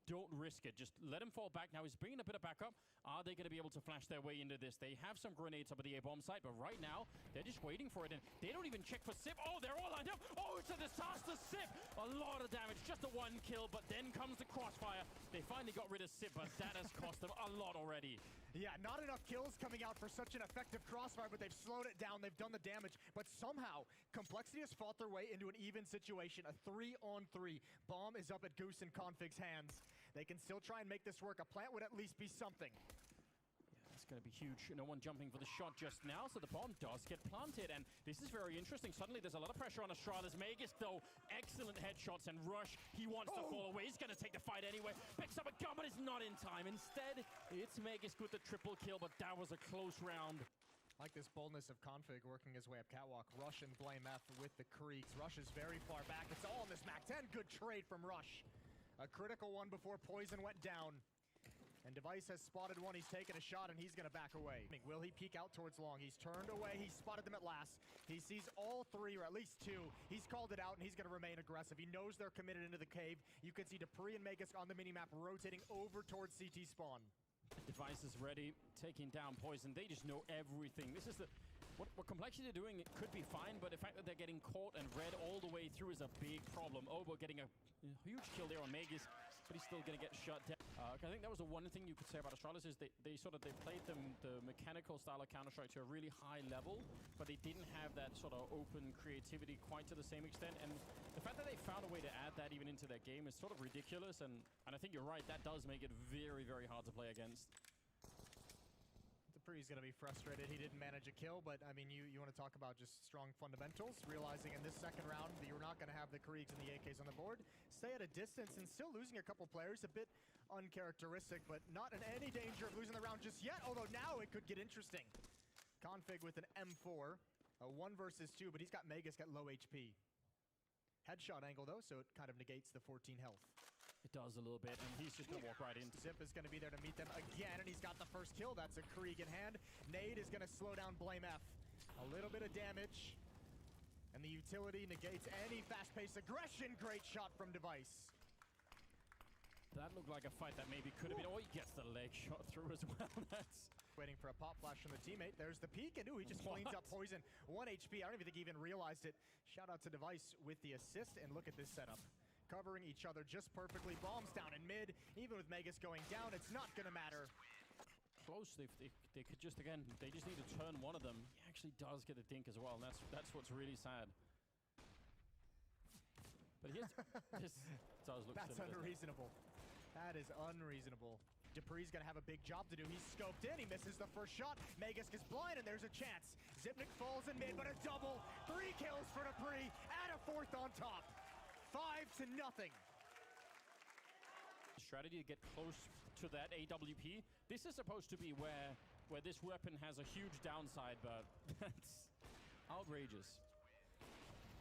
don't risk it. Just let him fall back. Now he's bringing a bit of backup. Are they going to be able to flash their way into this? They have some grenades up at the A-bomb site, but right now, they're just waiting for it, and they don't even check for Sip. Oh, they're all lined up. Oh, it's a disaster. Sip! A lot of damage. Just a 1 kill, but then comes the crossfire. They finally got rid of Sip, but that has cost them a lot already. Yeah, not enough kills coming out for such an effective crossfire, but they've slowed it down. They've done the damage, but somehow, Complexity has fought their way into an even situation. A 3-on-3. Bomb is up at Goose and Config's hands. They can still try and make this work. A plant would at least be something. It's going to be huge. No one jumping for the shot just now, so the bomb does get planted, and this is very interesting. Suddenly, there's a lot of pressure on Astralis. Magus, though, excellent headshots, and Rush, he wants to fall away. He's going to take the fight anyway. Picks up a gun, but it's not in time. Instead, it's Magus with the triple kill, but that was a close round. I like this boldness of Config working his way up catwalk. Rush and Blame F with the Creeks. Rush is very far back. It's all in this MAC-10. Good trade from Rush. A critical one before Poison went down. And Device has spotted one. He's taken a shot, and he's going to back away. Will he peek out towards long? He's turned away. He spotted them at last. He sees all 3, or at least 2. He's called it out, and he's going to remain aggressive. He knows they're committed into the cave. You can see Dupree and Magus on the minimap rotating over towards CT spawn. Device is ready, taking down Poison. They just know everything. This is the... What Complexity are doing, it could be fine, but the fact that they're getting caught and red all the way through is a big problem. Obo getting a huge kill there on Magus, but he's still going to get shut down. I think that was the one thing you could say about Astralis is they played the mechanical style of Counter-Strike to a really high level, but they didn't have that sort of open creativity quite to the same extent. And the fact that they found a way to add that even into their game is sort of ridiculous. And I think you're right, that does make it very, very hard to play against. Dupree's going to be frustrated. He didn't manage a kill, but I mean, you want to talk about just strong fundamentals, realizing in this second round that you're not going to have the Kriegs and the AKs on the board. Stay at a distance and still losing a couple players, a bit uncharacteristic, but not in any danger of losing the round just yet, although now it could get interesting. Config with an M4, a 1 versus 2, but he's got Magus, got low HP. Headshot angle though, so it kind of negates the 14 health. It does a little bit, and he's just going to walk right in. Zip is going to be there to meet them again, and he's got the first kill. That's a Krieg in hand. Nade is going to slow down Blame F. A little bit of damage, and the utility negates any fast-paced aggression. Great shot from Device. That looked like a fight that maybe could have been. Oh, he gets the leg shot through as well. That's... Waiting for a pop flash from the teammate. There's the peek, and ooh, he just cleans up Poison. 1 HP. I don't even think he even realized it. Shout out to Device with the assist, and look at this setup. Covering each other just perfectly. Bombs down in mid. Even with Magus going down, it's not going to matter. Close. They could just, again, they just need to turn one of them. He actually does get a dink as well, and that's what's really sad. But this does look That's similar, unreasonable. That is unreasonable. Dupree's going to have a big job to do. He's scoped in. He misses the first shot. Magus gets blind, and there's a chance. Zipnik falls in mid, but a double. 3 kills for Dupree, and a 4th on top. 5-0. Strategy to get close to that AWP. This is supposed to be where this weapon has a huge downside, but that's outrageous.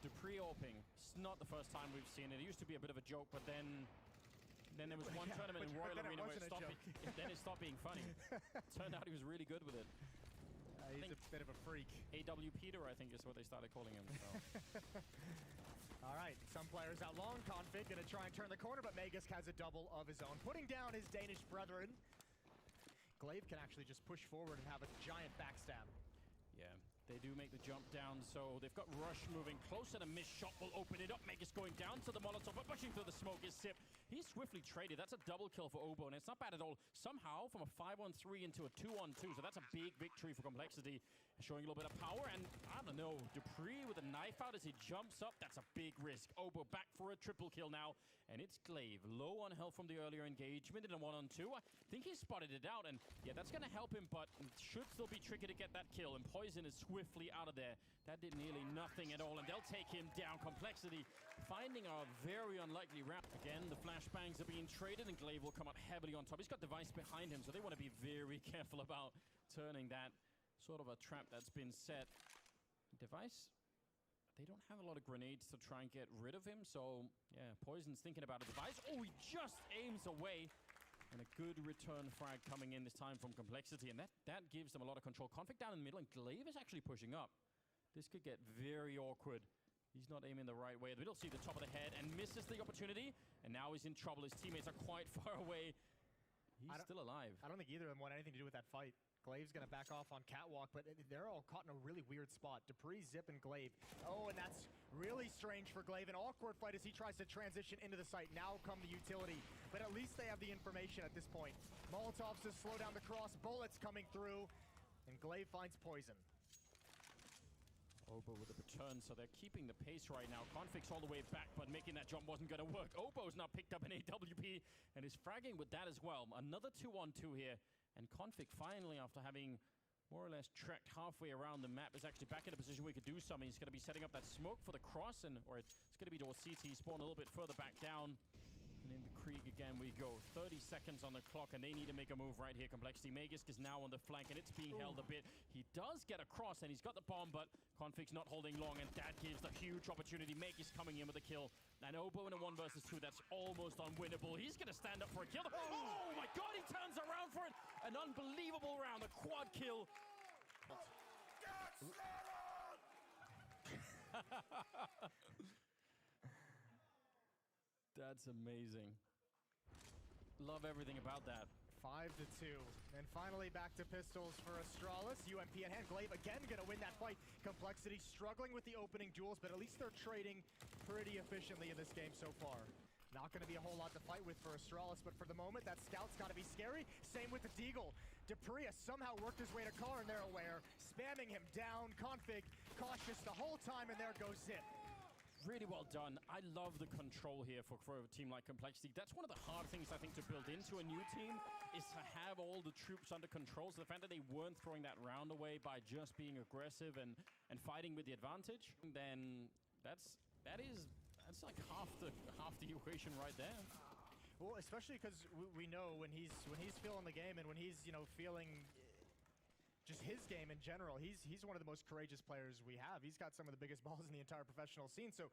Dupree AWPing. It's not the first time we've seen it. It used to be a bit of a joke, but then there was one tournament in Royal Arena where it stopped being funny. Turned out he was really good with it. He's a bit of a freak. AW Peter, I think, is what they started calling him. So. All right, some players out long. Config gonna try and turn the corner, but Magus has a double of his own, putting down his Danish brethren. Glaive can actually just push forward and have a giant backstab. Yeah, they do make the jump down, so they've got Rush moving close, and a missed shot will open it up. Magus going down to the Molotov, but pushing through the smoke is Sip. He's swiftly traded. That's a double kill for Obo, and it's not bad at all. Somehow, from a 5-on-3 into a 2-on-2, so that's a big victory for Complexity, showing a little bit of power, and I don't know, Dupree with a knife out as he jumps up. That's a big risk. Obo back for a triple kill now, and it's Glaive. Low on health from the earlier engagement in a 1-on-2. I think he spotted it out, and yeah, that's going to help him, but it should still be tricky to get that kill, and Poison is swiftly out of there. That did nearly nothing at all, and they'll take him down. Complexity finding a very unlikely round. Again, the flashbangs are being traded, and Glaive will come up heavily on top. He's got Device behind him, so they want to be very careful about turning that sort of a trap that's been set. Device, they don't have a lot of grenades to try and get rid of him, so yeah, Poison's thinking about a Device. Oh, he just aims away. And a good return frag coming in this time from Complexity, and that gives them a lot of control. Config down in the middle, and Glaive is actually pushing up. This could get very awkward. He's not aiming the right way. We'll see the top of the head and misses the opportunity. And now he's in trouble. His teammates are quite far away. He's still alive. I don't think either of them want anything to do with that fight. Glaive's going to back off on Catwalk, but they're all caught in a really weird spot. Dupree, Zip, and Glaive. Oh, and that's really strange for Glaive. An awkward fight as he tries to transition into the site. Now come the utility, but at least they have the information at this point. Molotovs to slow down the cross, bullets coming through, and Glaive finds Poison. Obo with the return, so they're keeping the pace right now. Config's all the way back, but making that jump wasn't going to work. Obo's now picked up an AWP and is fragging with that as well. Another 2-on-2 here. And Config finally, after having more or less trekked halfway around the map, is actually back in a position where he could do something. He's going to be setting up that smoke for the cross, or it's going to be towards CT, spawn a little bit further back down. And in the Krieg again we go. 30 seconds on the clock, and they need to make a move right here. Complexity. Magisk is now on the flank, and it's being held a bit. He does get across, and he's got the bomb, but Config's not holding long, and that gives the huge opportunity. Magisk coming in with a kill. And Obo in a 1 versus 2, that's almost unwinnable. He's going to stand up for a kill. Oh my god, he turns around for it! An unbelievable round, a quad kill. That's amazing. Love everything about that. 5-2. And finally back to pistols for Astralis. UMP in hand. Glaive again gonna win that fight. Complexity struggling with the opening duels, but at least they're trading pretty efficiently in this game so far. Not gonna be a whole lot to fight with for Astralis, but for the moment, that scout's gotta be scary. Same with the Deagle. Dupree has somehow worked his way to car, and they're aware. Spamming him down. Config cautious the whole time, and there goes Zip. Really well done. I love the control here for a team like Complexity. That's one of the hard things, I think, to build into a new team, is to have all the troops under control. So the fact that they weren't throwing that round away by just being aggressive and fighting with the advantage, then that's like half the equation right there. Well, especially because we know when he's feeling the game and when he's, you know, feeling just his game in general, he's one of the most courageous players we have. He's got some of the biggest balls in the entire professional scene. So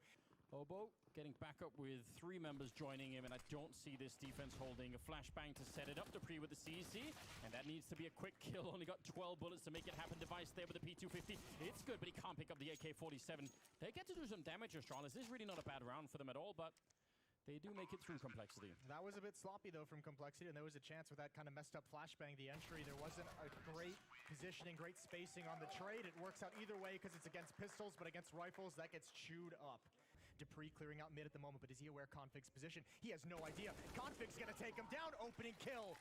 Obo getting back up with 3 members joining him, and I don't see this defense holding. A flashbang to set it up. Dupree with the CC, and that needs to be a quick kill. Only got 12 bullets to make it happen. Device there with the P250. It's good, but he can't pick up the AK-47. They get to do some damage, Astralis. This is really not a bad round for them at all, but they do make it through Complexity. That was a bit sloppy, though, from Complexity, and there was a chance with that kind of messed up flashbang, the entry. There wasn't a great positioning, great spacing on the trade. It works out either way because it's against pistols, but against rifles, that gets chewed up. Dupree clearing out mid at the moment, but is he aware Config's position? He has no idea. Config's gonna take him down. Opening kill.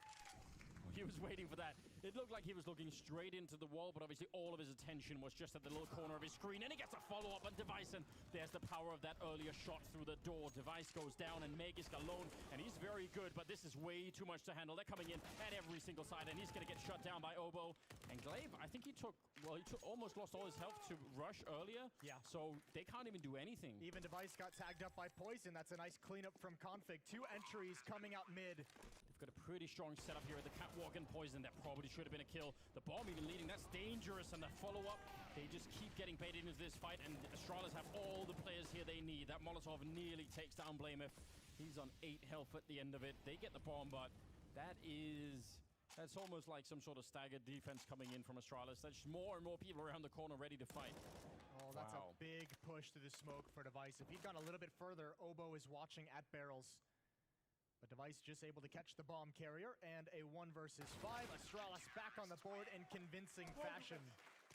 He was waiting for that. It looked like he was looking straight into the wall, but obviously all of his attention was just at the little corner of his screen, and he gets a follow-up on Device, and there's the power of that earlier shot through the door. Device goes down, and Magisk alone, and he's very good, but this is way too much to handle. They're coming in at every single side, and he's going to get shut down by Obo. And Glaive, I think he almost lost all his health to Rush earlier. Yeah. So they can't even do anything. Even Device got tagged up by Poison. That's a nice cleanup from Config. 2 entries coming out mid. Got a pretty strong setup here at the Catwalk and Poison. That probably should have been a kill. The bomb even leading, that's dangerous. And the follow-up, they just keep getting baited into this fight. And Astralis have all the players here they need. That Molotov nearly takes down Blameth. He's on 8 health at the end of it. They get the bomb, but that's almost like some sort of staggered defense coming in from Astralis. There's more and more people around the corner ready to fight. Oh, that's a big push to the smoke for Device. If he'd gone a little bit further, Obo is watching at barrels. But Device just able to catch the bomb carrier, and a 1 versus 5. Astralis back on the board in convincing fashion.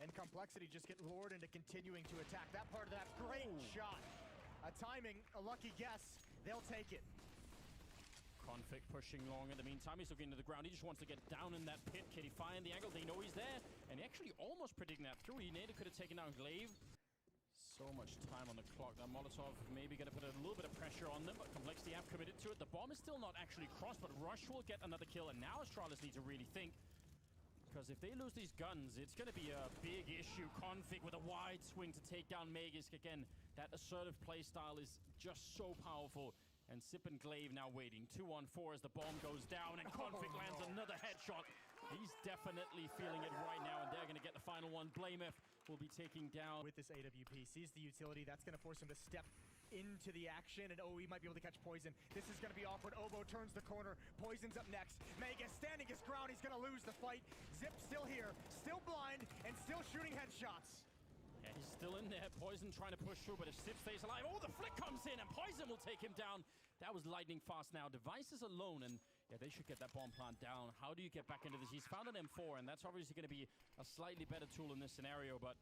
And Complexity just get lured into continuing to attack. That part of that, great shot. A timing, a lucky guess. They'll take it. Config pushing long. In the meantime, he's looking to the ground. He just wants to get down in that pit. Can he find the angle? They know he's there. And he actually almost predicting that through. He nearly could have taken down Glaive. So much time on the clock. That Molotov maybe going to put a little bit of pressure on them, but Complexity have committed to it. The bomb is still not actually crossed, but Rush will get another kill, and now Astralis need to really think, because if they lose these guns, it's going to be a big issue. Config with a wide swing to take down Magisk. Again, that assertive play style is just so powerful. And Sip and Glaive now waiting. 2-on-4 as the bomb goes down, and Config lands another headshot. He's definitely feeling it right now, and they're going to get the final one. Blameth will be taking down. With this AWP, sees the utility. That's going to force him to step into the action, and he might be able to catch Poison. This is going to be awkward. Obo turns the corner. Poison's up next. Magisk standing his ground. He's going to lose the fight. Zip still here, still blind, and still shooting headshots. Yeah, he's still in there. Poison trying to push through, but if Sip stays alive, oh, the flick comes in, and Poison will take him down. That was lightning fast now. Device is alone, and yeah, they should get that bomb plant down. How do you get back into this? He's found an M4, and that's obviously going to be a slightly better tool in this scenario, but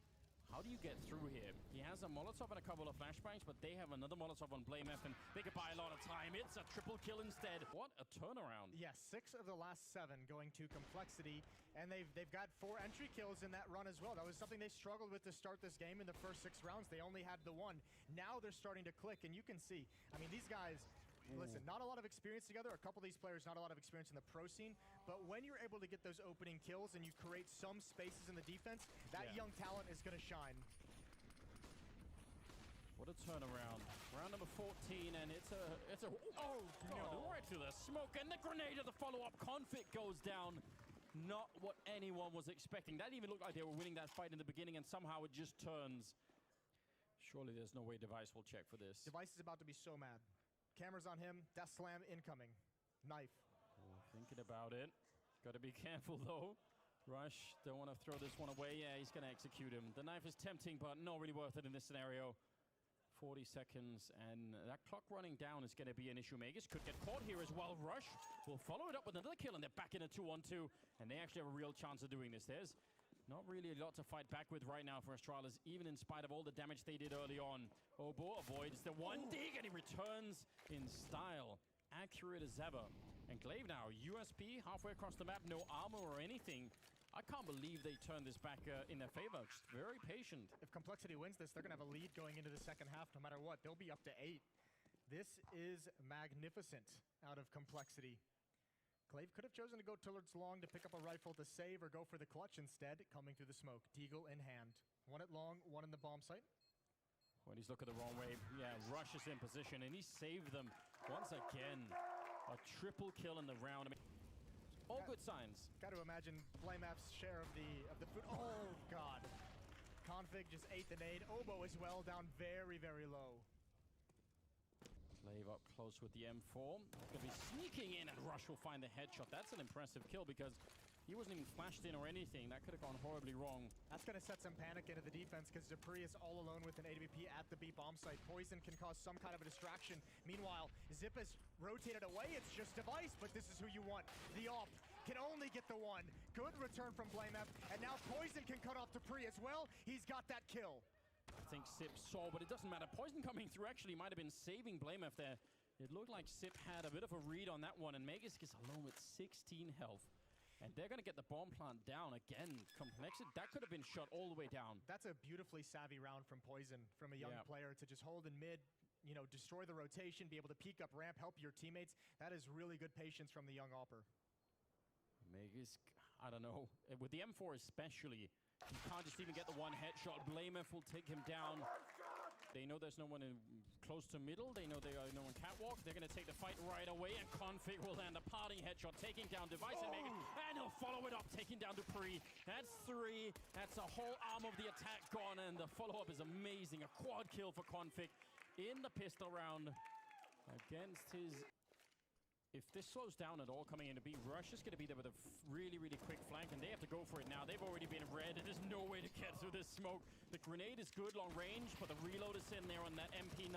how do you get through here? He has a Molotov and a couple of flashbangs, but they have another Molotov on BlameF, and they could buy a lot of time. It's a triple kill instead. What a turnaround. Yes, 6 of the last 7 going to Complexity, and they've got 4 entry kills in that run as well. That was something they struggled with to start this game in the first 6 rounds. They only had the 1. Now they're starting to click, and you can see, I mean, these guys, listen, not a lot of experience together. A couple of these players, not a lot of experience in the pro scene. But when you're able to get those opening kills and you create some spaces in the defense, that young talent is going to shine. What a turnaround. Round number 14, and it's a oh, no. Right through the smoke, and the grenade of the follow-up. Config goes down. Not what anyone was expecting. That even looked like they were winning that fight in the beginning, and somehow it just turns. Surely there's no way Device will check for this. Device is about to be so mad. Cameras on him. Death slam incoming. Knife. Oh, thinking about it. Got to be careful, though. Rush, don't want to throw this one away. Yeah, he's going to execute him. The knife is tempting, but not really worth it in this scenario. 40 seconds, and that clock running down is going to be an issue. Magus could get caught here as well. Rush will follow it up with another kill, and they're back in a 2-on-2, and they actually have a real chance of doing this. There's not really a lot to fight back with right now for Astralis, even in spite of all the damage they did early on. Obo avoids the one dig, and he returns in style. Accurate as ever. And Glaive now, USP, halfway across the map, no armor or anything. I can't believe they turned this back in their favor. Just very patient. If Complexity wins this, they're going to have a lead going into the second half no matter what. They'll be up to 8. This is magnificent out of Complexity. Glaive could have chosen to go towards long to pick up a rifle to save or go for the clutch instead, coming through the smoke. Deagle in hand. 1 at long, 1 in the bomb site. When he's looking the wrong way, yeah, Rush is in position, and he saved them once again. A triple kill in the round. I mean, all good signs. Got to imagine BlameF's share of the food. Oh, God. Config just ate the nade. Obo as well, down very, very low. Glaive up close with the M4. Gonna be sneaking in, and Rush will find the headshot. That's an impressive kill because he wasn't even flashed in or anything. That could have gone horribly wrong. That's going to set some panic into the defense because Dupree is all alone with an AWP at the B bomb site. Poison can cause some kind of a distraction. Meanwhile, Zip has rotated away. It's just Device, but this is who you want. The op can only get the 1. Good return from BlameF, and now Poison can cut off Dupree as well. He's got that kill. I think Sip saw, but it doesn't matter. Poison coming through actually might have been saving BlameF there. It looked like Sip had a bit of a read on that one, and Magus is alone with 16 health. And they're going to get the bomb plant down again. Complexity, that could have been shot all the way down. That's a beautifully savvy round from Poison, from a young player to just hold in mid, you know, destroy the rotation, be able to peek up ramp, help your teammates. That is really good patience from the young Opper. Magus, I don't know. With the M4 especially, you can't just even get the 1 headshot. BlameF will take him down. They know there's no one in close to middle. They know they are no one catwalk. They're going to take the fight right away, and Config will land a parting headshot, taking down Device and Magus. And he'll follow it up, taking down Dupree. That's 3. That's a whole arm of the attack gone, and the follow-up is amazing. A quad kill for Config in the pistol round against his... If this slows down at all coming into B, Rush is going to be there with a really, really quick flank, and they have to go for it now. They've already been red, and there's no way to get through this smoke. The grenade is good long range, but the reload is in there on that MP9,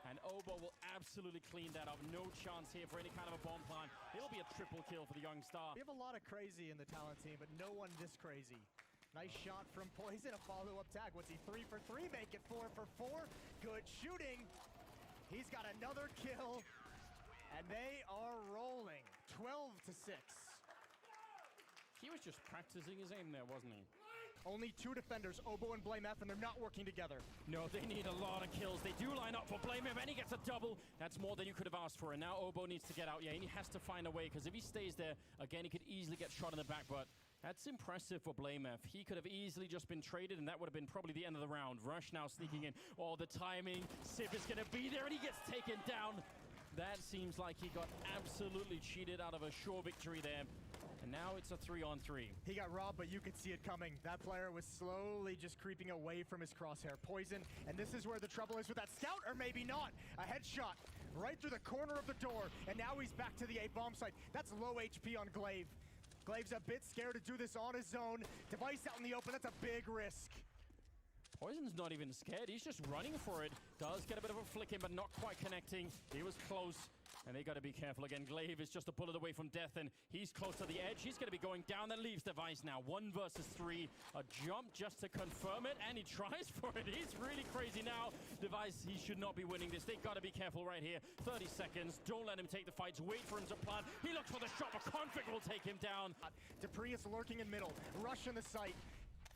and Obo will absolutely clean that up. No chance here for any kind of a bomb plant. It'll be a triple kill for the young star. We have a lot of crazy in the talent team, but no one this crazy. Nice shot from Poison, a follow-up tag. What's he, 3 for 3? Make it 4 for 4. Good shooting. He's got another kill. And they are rolling, 12-6. He was just practicing his aim there, wasn't he? Only 2 defenders, Obo and BlameF, and they're not working together. No, they need a lot of kills. They do line up for BlameF, and he gets a double. That's more than you could have asked for. And now Obo needs to get out. Yeah, he has to find a way, because if he stays there, again, he could easily get shot in the back. But that's impressive for BlameF. He could have easily just been traded, and that would have been probably the end of the round. Rush now sneaking in. Oh, the timing. Sip is going to be there, and he gets taken down. That seems like he got absolutely cheated out of a sure victory there. And now it's a 3-on-3. He got robbed, but you could see it coming. That player was slowly just creeping away from his crosshair. Poison, and this is where the trouble is with that scout, or maybe not. A headshot right through the corner of the door, and now he's back to the A bomb site. That's low HP on Glaive. Glaive's a bit scared to do this on his own. Device out in the open, that's a big risk. Poison's not even scared. He's just running for it. Does get a bit of a flick in, but not quite connecting. He was close. And they got to be careful again. Glaive is just a bullet away from death, and he's close to the edge. He's going to be going down. That leaves Device now. 1 versus 3. A jump just to confirm it, and he tries for it. He's really crazy now. Device, he should not be winning this. They got to be careful right here. 30 seconds. Don't let him take the fights. Wait for him to plant. He looks for the shot, but Config will take him down. Dupree is lurking in middle. Rush in the site.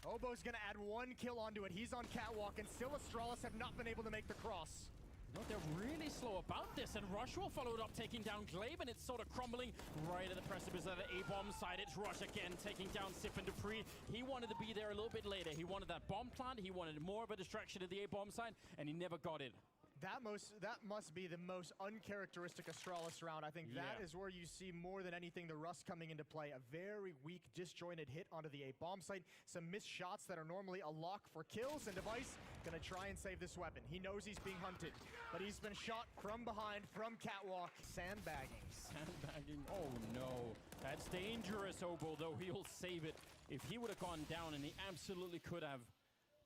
Obo's going to add 1 kill onto it. He's on catwalk, and still Astralis have not been able to make the cross. No, they're really slow about this, and Rush will follow it up, taking down Glaive, and it's sort of crumbling right at the precipice of the A-bomb side. It's Rush again, taking down Sip and Dupree. He wanted to be there a little bit later. He wanted that bomb plant. He wanted more of a distraction to the A-bomb side, and he never got it. That must be the most uncharacteristic Astralis round. I think that is where you see more than anything the Rust coming into play. A very weak, disjointed hit onto the A-bomb site. Some missed shots that are normally a lock for kills, and Device gonna try and save this weapon. He knows he's being hunted, but he's been shot from behind, from catwalk. Sandbagging. Sandbagging, oh no. That's dangerous, Obo, though he'll save it. If he would have gone down, and he absolutely could have,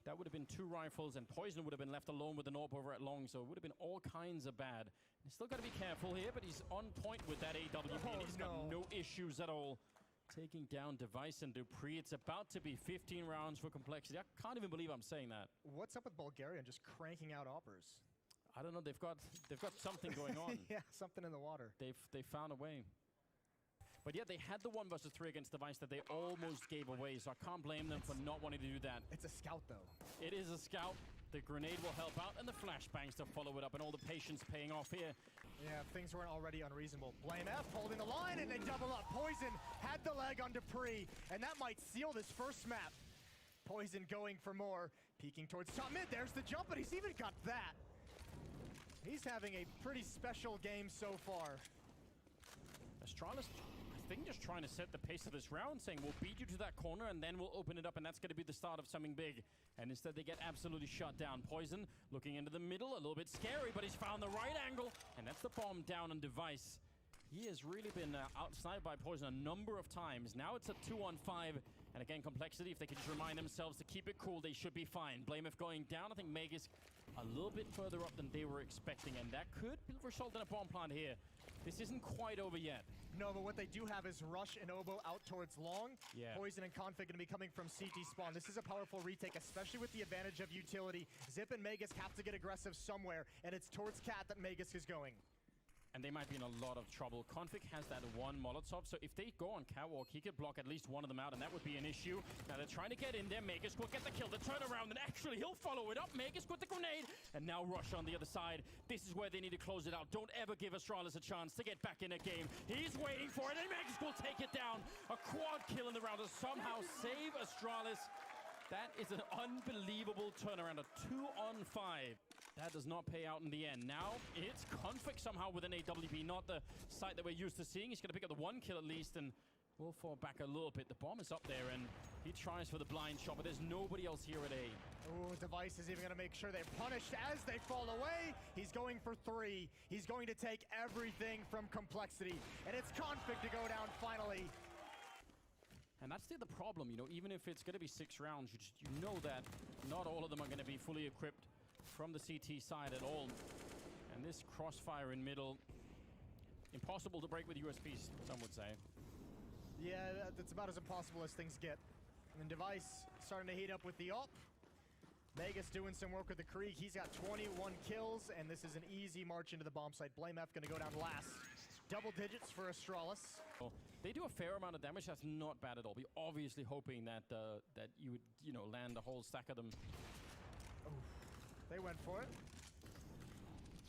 that would have been 2 rifles, and Poison would have been left alone with an AWP over at long, so it would have been all kinds of bad. He's still got to be careful here, but he's on point with that AWP, and he's got no issues at all. Taking down Device and Dupree. It's about to be 15 rounds for Complexity. I can't even believe I'm saying that. What's up with Bulgaria just cranking out AWPers? I don't know, they've got something going on. Yeah, something in the water. They've found a way. But yeah, they had the 1 versus 3 against Device that they almost gave away, so I can't blame them for not wanting to do that. It's a scout, though. It is a scout. The grenade will help out, and the flashbangs to follow it up, and all the patience paying off here. Yeah, things weren't already unreasonable. Blame F holding the line, and they double up. Poison had the leg on Dupree, and that might seal this first map. Poison going for more. Peeking towards top mid. There's the jump, but he's even got that. He's having a pretty special game so far. Astralis, I think, just trying to set the pace of this round, saying we'll beat you to that corner and then we'll open it up, and that's going to be the start of something big. And instead they get absolutely shut down. Poison looking into the middle, a little bit scary, but he's found the right angle, and that's the bomb down on Device. He has really been outsniped by Poison a number of times. Now it's a 2-on-5, and again, Complexity, if they can just remind themselves to keep it cool, they should be fine. Blame if going down. I think Magus a little bit further up than they were expecting, and that could result in a bomb plant here. This isn't quite over yet. No, but what they do have is Rush and Obo out towards long. Yeah. Poison and Config going to be coming from CT spawn. This is a powerful retake, especially with the advantage of utility. Zip and Magus have to get aggressive somewhere, and it's towards Cat that Magus is going. And they might be in a lot of trouble. Config has that 1 Molotov, so if they go on catwalk, he could block at least one of them out, and that would be an issue. Now they're trying to get in there. Magus will get the kill, the turnaround, and actually he'll follow it up. Magus with the grenade, and now Rush on the other side. This is where they need to close it out. Don't ever give Astralis a chance to get back in a game. He's waiting for it, and Magus will take it down. A quad kill in the round to somehow save Astralis. That is an unbelievable turnaround, a 2-on-5. That does not pay out in the end. Now it's Config somehow with an AWP, not the sight that we're used to seeing. He's going to pick up the 1 kill at least, and we'll fall back a little bit. The bomb is up there, and he tries for the blind shot, but there's nobody else here at A. Oh, Device is even going to make sure they're punished as they fall away. He's going for 3. He's going to take everything from Complexity, and it's Config to go down finally. And that's the problem, you know, even if it's going to be 6 rounds, you know that not all of them are going to be fully equipped from the CT side at all. And this crossfire in middle, impossible to break with USPs, some would say. Yeah, that's about as impossible as things get. And then Device starting to heat up with the AWP. Magus doing some work with the Krieg. He's got 21 kills, and this is an easy march into the bomb site. Blame F going to go down last. Double digits for Astralis. Oh, they do a fair amount of damage. That's not bad at all. We're obviously hoping that that you would, you know, land a whole stack of them. Oof. They went for it.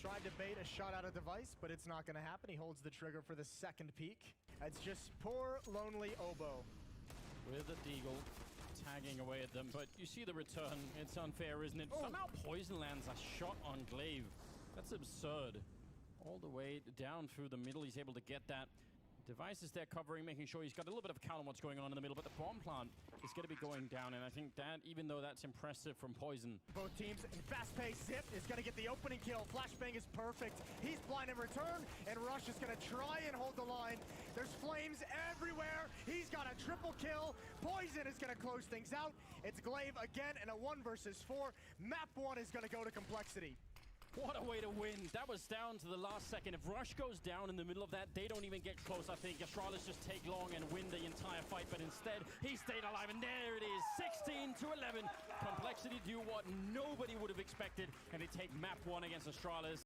Tried to bait a shot out of Device, but it's not going to happen. He holds the trigger for the second peek. It's just poor, lonely Obo. With the Deagle, tagging away at them. But you see the return. It's unfair, isn't it? Oh. Somehow Poison lands a shot on Glaive. That's absurd. All the way down through the middle, he's able to get that. Device is there covering, making sure he's got a little bit of a count on what's going on in the middle, but the bomb plant is going to be going down, and I think that, even though that's impressive from Poison. Both teams in fast-paced. Zip is going to get the opening kill. Flashbang is perfect. He's blind in return, and Rush is going to try and hold the line. There's flames everywhere. He's got a triple kill. Poison is going to close things out. It's Glaive again in a 1 versus 4. Map 1 is going to go to Complexity. What a way to win. That was down to the last second. If Rush goes down in the middle of that, they don't even get close, I think. Astralis just take long and win the entire fight, but instead, he stayed alive, and there it is, 16-11. Complexity do what nobody would have expected, and they take map 1 against Astralis.